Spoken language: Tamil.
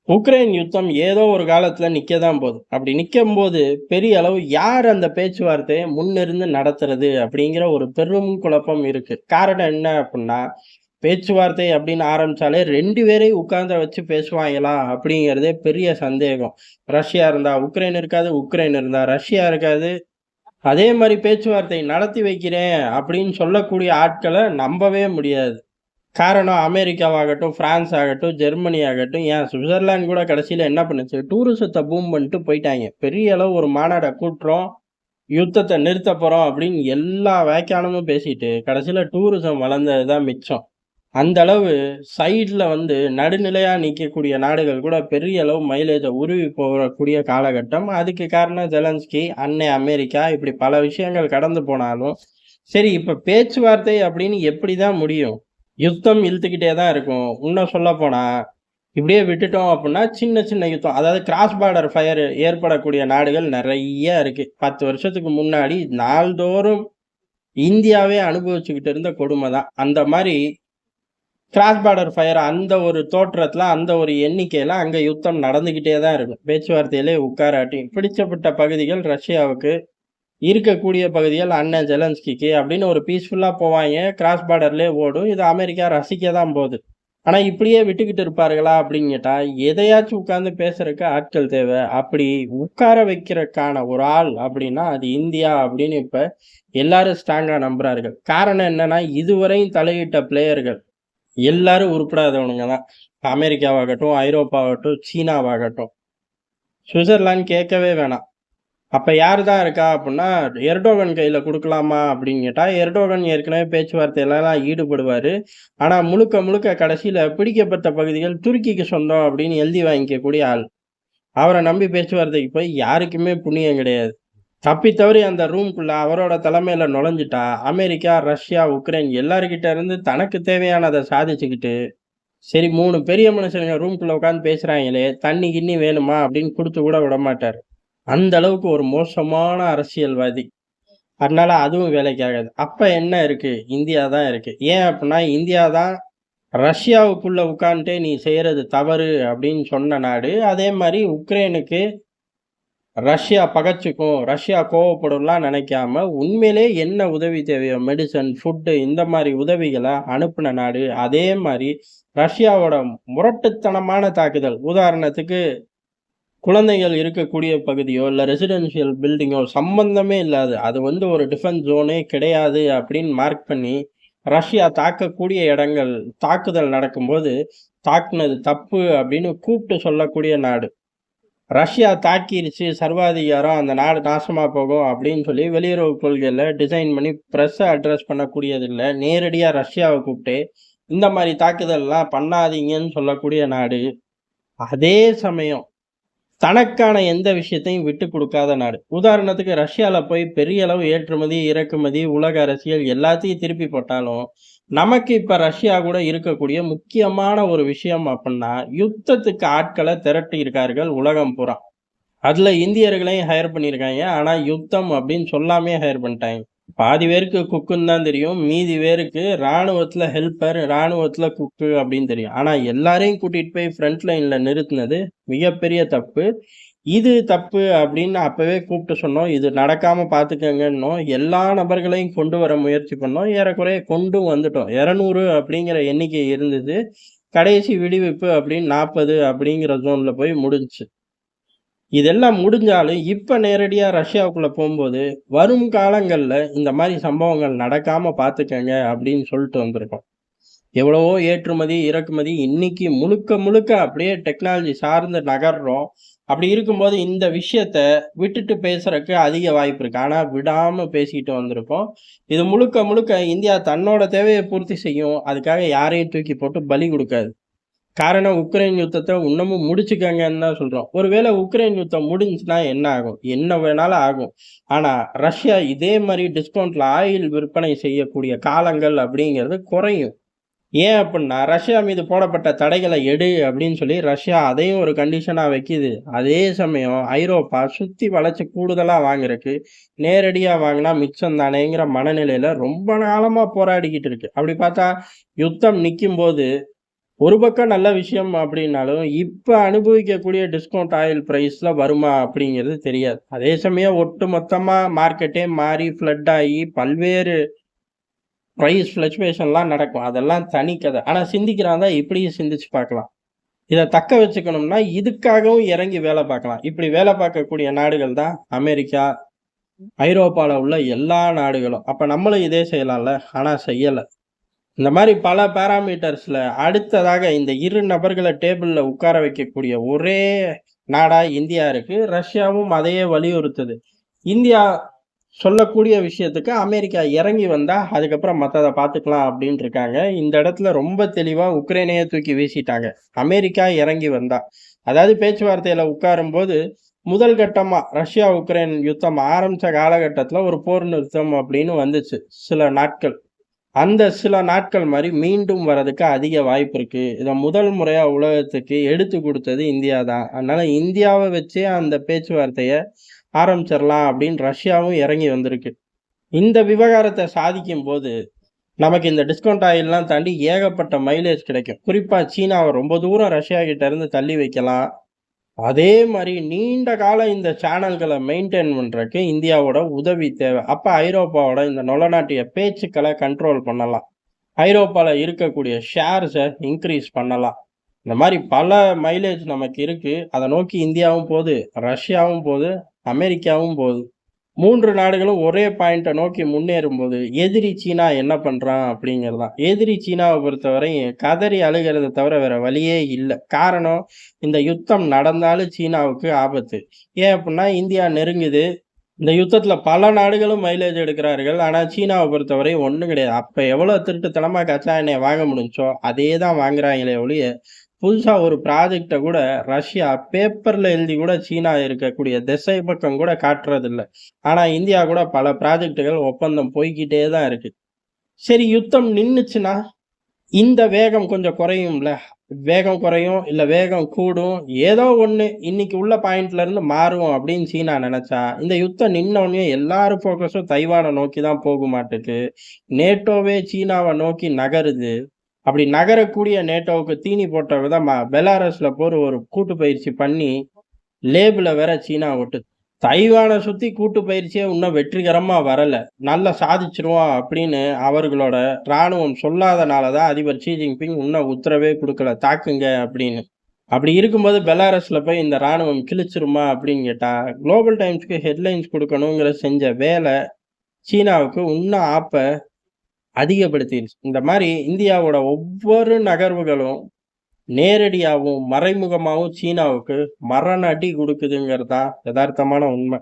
உக்ரைன் யுத்தம் ஏதோ ஒரு காலத்துல நிக்க தான் போகுது. அப்படி நிக்கும்போது, பெரிய அளவு யார் அந்த பேச்சுவார்த்தைய முன்னிருந்து நடத்துறது? அப்படிங்கிற ஒரு பெரும் குழப்பம் இருக்கு. காரணம் என்ன அப்புட்ன்னா, பேச்சுவார்த்தை அப்படின்னு ஆரம்பிச்சாலே 2 பேரையும் உட்கார்ந்த வச்சு பேசுவாங்களா? அப்படிங்கிறதே பெரிய சந்தேகம். ரஷ்யா இருந்தா உக்ரைன் இருக்காது, உக்ரைன் இருந்தா ரஷ்யா இருக்காது. அதே மாரி பேச்சுவார்த்தை நடத்தி வைக்கிறேன் அப்படின்னு சொல்லக்கூடிய ஆட்கள நம்பவே முடியாது. காரணம் அமெரிக்காவாகட்டும், பிரான்ஸ் ஆகட்டும், ஜெர்மனி ஆகட்டும், ஏன் சுவிட்சர்லாந்து கூட கடைசியில என்ன பண்ணுச்சு, டூரிசத்த பூம் பண்ணிட்டு போயிட்டாய்ங்க. பெரிய அளவு ஒரு மாநாட கூட்டுறோம், யுத்தத்த நிறுத்தப் போறோம் அப்படின்னு எல்லா வியாக்கியானமும் பேசிட்டு, கடைசியில டூரிசம் வளர்ந்தது தான் மிச்சம். அந்த அளவு சைடுல நடுநிலையா நிக்கக்கூடிய நாடுகள் கூட பெரிய அளவு மைலேஜ உருவி போகக்கூடிய காலகட்டம். அதுக்கு காரணம் ஜெலன்ஸ்கி, அன்னை அமெரிக்கா இப்படி பல விஷயங்கள் கடந்து போனாலும், சரி இப்ப பேச்சுவார்த்தை அப்படின்னு எப்படி தான் முடியும்? யுத்தம் இழுத்துக்கிட்டே தான் இருக்கும். இன்னும் சொல்லப்போனா, இப்படியே விட்டுட்டோம் அப்புட்ன்னா, சின்ன சின்ன யுத்தம். அதாவது கிராஸ் பார்டர் ஃபயர் ஏற்படக்கூடிய நாடுகள் நெறைய இருக்கு. 10 வருஷத்துக்கு முன்னாடி நாள்தோறும் இந்தியாவே அனுபவிச்சுக்கிட்டு இருந்த கொடும தான். அந்த மாரி கிராஸ் பார்டர் ஃபயர் அந்த ஒரு தோற்றத்துல, அந்த ஒரு எண்ணிக்கையில அங்க யுத்தம் நடந்துகிட்டே தான் இருக்கும். பேச்சுவார்த்தையிலே உட்காராட்டி. பிடிச்சப்பட்ட பகுதிகள் ரஷ்யாவுக்கு, இருக்கக்கூடிய பகுதிகள் அண்ணன் ஜெலன்ஸ்கிக்கு அப்படின்னு ஒரு பீஸ்ஃபுல்லா போவாய்ங்க. கிராஸ் பார்டர்லயே ஓடும். இத அமெரிக்கா ரசிக்க தான் போது. ஆனா, இப்படியே விட்டுக்கிட்டு இருப்பார்களா அப்படின்னு கேட்டா, எதையாச்சும் உட்கார்ந்து பேசுறதுக்கு ஆட்கள் தேவ. அப்படி உட்கார வைக்கிறக்கான ஒரு ஆள் அப்படின்னா, அது இந்தியா அப்படின்னு இப்ப எல்லாரும் ஸ்ட்ராங்கா நம்புறார்கள். காரணம் என்னன்னா, இதுவரையும் தலையிட்ட பிளேயர்கள் எல்லாரும் உருப்படாதவனுங்க தான். அமெரிக்காவாகட்டும், ஐரோப்பாவாகட்டும், சீனாவாகட்டும். சுவிட்சர்லாந்து கேட்கவே வேணாம். அப்ப யாரு தான் இருக்கா அப்புட்ன்னா, எர்டோகன் கையில குடுக்கலாமா அப்படின்னு கேட்டா, எர்டோகன் ஏற்கனவே பேச்சுவார்த்தையிலலாம் ஈடுபடுவாரு. ஆனா முழுக்க முழுக்க கடைசியில பிடிக்கப்பட்ட பகுதிகள் துருக்கிக்கு சொந்தம் அப்படின்னு எழுதி வாங்கிக்கக்கூடிய ஆள். அவர நம்பி பேச்சுவார்த்தைக்கு போய் யாருக்குமே புண்ணியம் கிடையாது. தப்பி தவறி அந்த ரூம்க்குள்ள அவரோட தலைமையில நுழைஞ்சுட்டா, அமெரிக்கா, ரஷ்யா, உக்ரைன் எல்லார்கிட்ட இருந்து தனக்கு தேவையானத சாதிச்சுக்கிட்டு, சரி 3 பெரிய மனுஷனுங்க ரூம்க்குள்ள உட்கார்ந்து பேசுறாங்களே, தண்ணி கிண்ணி வேணுமா அப்படின்னு குடுத்து கூட விடமாட்டாரு. அந்த அளவுக்கு ஒரு மோசமான அரசியல்வாதி. அதனால அதுவும் வேலைக்கு ஆகாது. அப்ப என்ன இருக்கு? இந்தியா தான் இருக்கு. ஏன் அப்டின்னா, இந்தியா தான் ரஷ்யாவுக்குள்ள உட்கார்ந்துட்டே நீ செய்றது தவறு அப்படின்னு சொன்ன நாடு. அதே மாரி உக்ரைனுக்கு ரஷ்யா பகச்சுக்கும், ரஷ்யா கோவப்படும்லாம் நினைக்காம, உண்மையிலே என்ன உதவி தேவையோ மெடிசின், ஃபுட் இந்த மாரி உதவிகள அனுப்புன நாடு. அதே மாரி ரஷ்யாவோட முரட்டுத்தனமான தாக்குதல். உதாரணத்துக்கு குழந்தைகள் இருக்கக்கூடிய பகுதியோ, இல்ல ரெசிடென்ஷியல் பில்டிங்கோ சம்பந்தமே இல்லாது, அது ஒரு டிஃபென்ஸ் ஜோனே கிடையாது அப்படின்னு மார்க் பண்ணி, ரஷ்யா தாக்கக்கூடிய இடங்கள் தாக்குதல் நடக்கும்போது, தாக்குனது தப்பு அப்படின்னு கூப்ட்டு சொல்லக்கூடிய நாடு. ரஷ்யா தாக்கிருச்சு, சர்வாதிகாரம், அந்த நாடு நாசமா போகும் அப்படின்னு சொல்லி வெளியுறவு கொள்கையில டிசைன் பண்ணி பிரஸ்ஸ அட்ரஸ் பண்ணக்கூடியதில்ல. நேரடியா ரஷ்யாவ கூப்ட்டு, இந்த மாரி தாக்குதல்லாம் பண்ணாதீங்கன்னு சொல்லக்கூடிய நாடு. அதே சமயம் தனக்கான எந்த விஷயத்தையும் விட்டுக் குடுக்காத நாடு. உதாரணத்துக்கு ரஷ்யால போய் பெரிய அளவு ஏற்றுமதி, இறக்குமதி, உலக அரசியல் எல்லாத்தையும் திருப்பி போட்டாலும், நமக்கு இப்ப ரஷ்யா கூட இருக்கக்கூடிய முக்கியமான ஒரு விஷயம் அப்புட்ன்னா, யுத்தத்துக்கு ஆட்கள திரட்டியிருக்கார்கள் உலகம் பூரா. அதுல இந்தியர்களையும் ஹையர் பண்ணியிருக்காய்ங்க. ஆனா யுத்தம் அப்படின்னு சொல்லாமயே ஹையர் பண்ணிட்டாய்ங்க. பாதி பேருக்கு குக்குன்னு தான் தெரியும். மீதி பேருக்கு ராணுவத்துல ஹெல்ப்பர், ராணுவத்துல குக்கு அப்படின்னு தெரியும். ஆனா எல்லாரையும் கூட்டிட்டு போய் ஃப்ரண்ட் லைன்ல நிறுத்துனது மிகப்பெரிய தப்பு. இது தப்பு அப்படின்னு அப்பவே கூப்பிட்டு சொன்னோம். இது நடக்காம பார்த்துக்கங்கன்னோம். எல்லா நபர்களையும் கொண்டு வர முயற்சி பண்ணோம். ஏறக்குறைய கொண்டும் வந்துட்டோம். 200 அப்படிங்கிற எண்ணிக்கை இருந்தது. கடைசி விடுவிப்பு அப்படின்னு 40 அப்படிங்கிற ஜோன்ல போய் முடிஞ்சுச்சு. இதெல்லாம் முடிஞ்சாலும், இப்ப நேரடியா ரஷ்யாவுக்குள்ள போம்போது, வரும் காலங்கள்ல இந்த மாரி சம்பவங்கள் நடக்காம பார்த்துக்கங்க அப்படின்னு சொல்லிட்டு வந்திருக்கோம். எவ்வளவோ ஏற்றுமதி, இறக்குமதி இன்னைக்கு முழுக்க முழுக்க அப்படியே டெக்னாலஜி சார்ந்து நகர்றோம். அப்படி இருக்கும்போது இந்த விஷயத்த விட்டுட்டு பேசுறக்கு அதிக வாய்ப்பு இருக்கு. ஆனா விடாம பேசிட்டு வந்திருக்கோம். இது முழுக்க முழுக்க இந்தியா தன்னோட தேவைய பூர்த்தி செய்யும். அதுக்காக யாரையும் தூக்கி போட்டு பலி குடுக்காது. காரணம் உக்ரைன் யுத்தத்த இன்னமும் முடிச்சுக்கங்கன்னு தான் சொல்றோம். ஒருவேளை உக்ரைன் யுத்தம் முடிஞ்சுச்சுன்னா என்ன ஆகும்? என்ன வேணாலும் ஆகும். ஆனா, ரஷ்யா இதே மாரி டிஸ்கவுண்ட்ல ஆயில் விற்பனை செய்யக்கூடிய காலங்கள் அப்படிங்கிறது குறையும். ஏன் அப்புட்ன்னா, ரஷ்யா மீது போடப்பட்ட தடைகள எடு அப்படின்னு சொல்லி ரஷ்யா அதையும் ஒரு கண்டிஷனா வைக்கிது. அதே சமயம் ஐரோப்பா சுத்தி வளைச்சு கூடுதலா வாங்குறக்கு, நேரடியா வாங்குனா மிச்சம் தானேங்கிற மனநிலையில ரொம்ப காலமா போராடிக்கிட்டு இருக்கு. அப்படி பார்த்தா, யுத்தம் நிக்கும்போது ஒரு பக்கம் நல்ல விஷயம் அப்படின்னாலும், இப்ப அனுபவிக்கக்கூடிய டிஸ்கவுண்ட் ஆயில் பிரைஸ்ல வருமா அப்படிங்கிறது தெரியாது. அதே சமயம் ஒட்டு மொத்தமா மார்க்கெட்டே மாறி ஃப்ளட் ஆகி பல்வேறு பிரைஸ் ஃப்ளக்சுவேஷன்லாம் நடக்கும். அதெல்லாம் தனி கதை. ஆனா சிந்திக்கிறான் தான் இப்படியும் சிந்திச்சு பார்க்கலாம். இத தக்க வச்சுக்கணும்னா, இதுக்காகவும் இறங்கி வேலை பார்க்கலாம். இப்படி வேலை பார்க்கக்கூடிய நாடுகள் தான் அமெரிக்கா, ஐரோப்பால உள்ள எல்லா நாடுகளும். அப்ப நம்மளும் இதே செய்யலாம்ல. ஆனா செய்யல. இந்த மாரி பல பாராமீட்டர்ஸ்ல அடுத்ததாக இந்த 2 நபர்கள டேபிள்ல உட்கார வைக்கக்கூடிய ஒரே நாடா இந்தியா இருக்கு. ரஷ்யாவும் அதையே வலியுறுத்துது. இந்தியா சொல்லக்கூடிய விஷயத்துக்கு அமெரிக்கா இறங்கி வந்தா, அதுக்கப்புறம் மத்தத பார்த்துக்கலாம் அப்படின்னு இருக்காங்க. இந்த இடத்துல ரொம்ப தெளிவா உக்ரைனையே தூக்கி வீசிட்டாங்க. அமெரிக்கா இறங்கி வந்தா. அதாவது பேச்சுவார்த்தையில உட்காரும்போது, முதல் கட்டமா ரஷ்யா, உக்ரைன் யுத்தம் ஆரம்பிச்ச காலகட்டத்துல ஒரு போர் நிறுத்தம் அப்படின்னு வந்துச்சு. சில நாட்கள். அந்த சில நாட்கள் மாரி மீண்டும் வரதுக்கு அதிக வாய்ப்பு இருக்கு. இத முதல் முறையா உலகத்துக்கு எடுத்துக் குடுத்தது இந்தியா தான். அதனால இந்தியாவ வச்சே அந்த பேச்சுவார்த்தைய ஆரம்பிச்சிரலாம் அப்படின்னு ரஷ்யாவும் இறங்கி வந்திருக்கு. இந்த விவகாரத்த சாதிக்கும்போது, நமக்கு இந்த டிஸ்கவுண்ட் ஆயில்லாம் தாண்டி ஏகப்பட்ட மைலேஜ் கிடைக்கும். குறிப்பா சீனாவ ரொம்ப தூரம் ரஷ்யா கிட்ட இருந்து தள்ளி வைக்கலாம். அதே மாரி நீண்ட காலம் இந்த சேனல்கள மெயின்டெயின் பண்றதுக்கு இந்தியாவோட உதவி தேவை. அப்ப ஐரோப்பாவோட இந்த நொலநாட்டிய பேச்சுக்கள கண்ட்ரோல் பண்ணலாம். ஐரோப்பால இருக்கக்கூடிய ஷேர்ஸ இன்கிரீஸ் பண்ணலாம். இந்த மாரி பல மைலேஜ் நமக்கு இருக்கு. அத நோக்கி இந்தியாவும் போது, ரஷ்யாவும் போது, அமெரிக்காவும் போது. 3 நாடுகளும் ஒரே பாயிண்ட்ட நோக்கி முன்னேறும்போது, எதிரி சீனா என்ன பண்றான் அப்படிங்கிறது தான். எதிரி சீனாவ பொறுத்தவரை கதறி அழுகிறத தவிர வேற வழியே இல்ல. காரணம், இந்த யுத்தம் நடந்தாலும் சீனாவுக்கு ஆபத்து. ஏன் அப்புட்ன்னா, இந்தியா நெருங்குது. இந்த யுத்தத்துல பல நாடுகளும் மைலேஜ் எடுக்கிறார்கள். ஆனா, சீனாவ பொறுத்தவரை ஒண்ணும் கிடையாது. அப்ப எவ்வளோ திருட்டுத்தனமா கச்சா எண்ணெய வாங்க முடிஞ்சுச்சோ, அதே தான் வாங்குறாங்களே ஒழிய, புதுசா ஒரு ப்ராஜெக்ட்ட கூட ரஷ்யா பேப்பர்ல எழுதி கூட சீனா இருக்கக்கூடிய திசை பக்கம் கூட காட்டுறதில்ல. ஆனா, இந்தியா கூட பல ப்ராஜெக்ட்டுகள் ஒப்பந்தம் போய்க்கிட்டே தான் இருக்கு. சரி யுத்தம் நின்னுச்சுன்னா, இந்த வேகம் கொஞ்சம் குறையும்ல. வேகம் குறையும், இல்ல வேகம் கூடும். ஏதோ ஒண்ணு இன்னைக்கு உள்ள பாயிண்ட்ல இருந்து மாறும் அப்படின்னு சீனா நெனச்சா, இந்த யுத்தம் நின்னோனே எல்லார் ஃபோக்கஸும் தைவான நோக்கி தான் போகுமாட்டுக்கு. நேட்டோவே சீனாவ நோக்கி நகருது. அப்படி நகரக்கூடிய நேட்டோவுக்கு தீனி போட்ட விதமா பெலாரஸ்ல ஒரு கூட்டு பயிற்சி பண்ணி, லேபிள வேற சீனா ஒட்டுது. தைவான சுத்தி கூட்டு பயிற்சியே இன்னும் வெற்றிகரமா வரல. நல்லா சாதிச்சுருவோம் அப்படின்னு அவர்களோட ராணுவம் சொல்லாதனால தான் அதிபர் ஷி ஜின்பிங் இன்னும் உத்தரவே குடுக்கல. தாக்குங்க அப்படின்னு. அப்படி இருக்கும்போது பெலாரஸ்ல போய் இந்த ராணுவம் கிழிச்சிருமா அப்படின்னு கேட்டா, குளோபல் டைம்ஸ்க்கு ஹெட்லைன்ஸ் குடுக்கணுங்கிற செஞ்ச வேலை சீனாவுக்கு இன்னும் ஆப்ப அதிகப்படுத்திருச்சு. இந்த மாரி இந்தியாவோட ஒவ்வொரு நகர்வுகளும் நேரடியாவும், மறைமுகமாவும் சீனாவுக்கு மரண அடி குடுக்குதுங்கிறது தான் எதார்த்தமான உண்ம.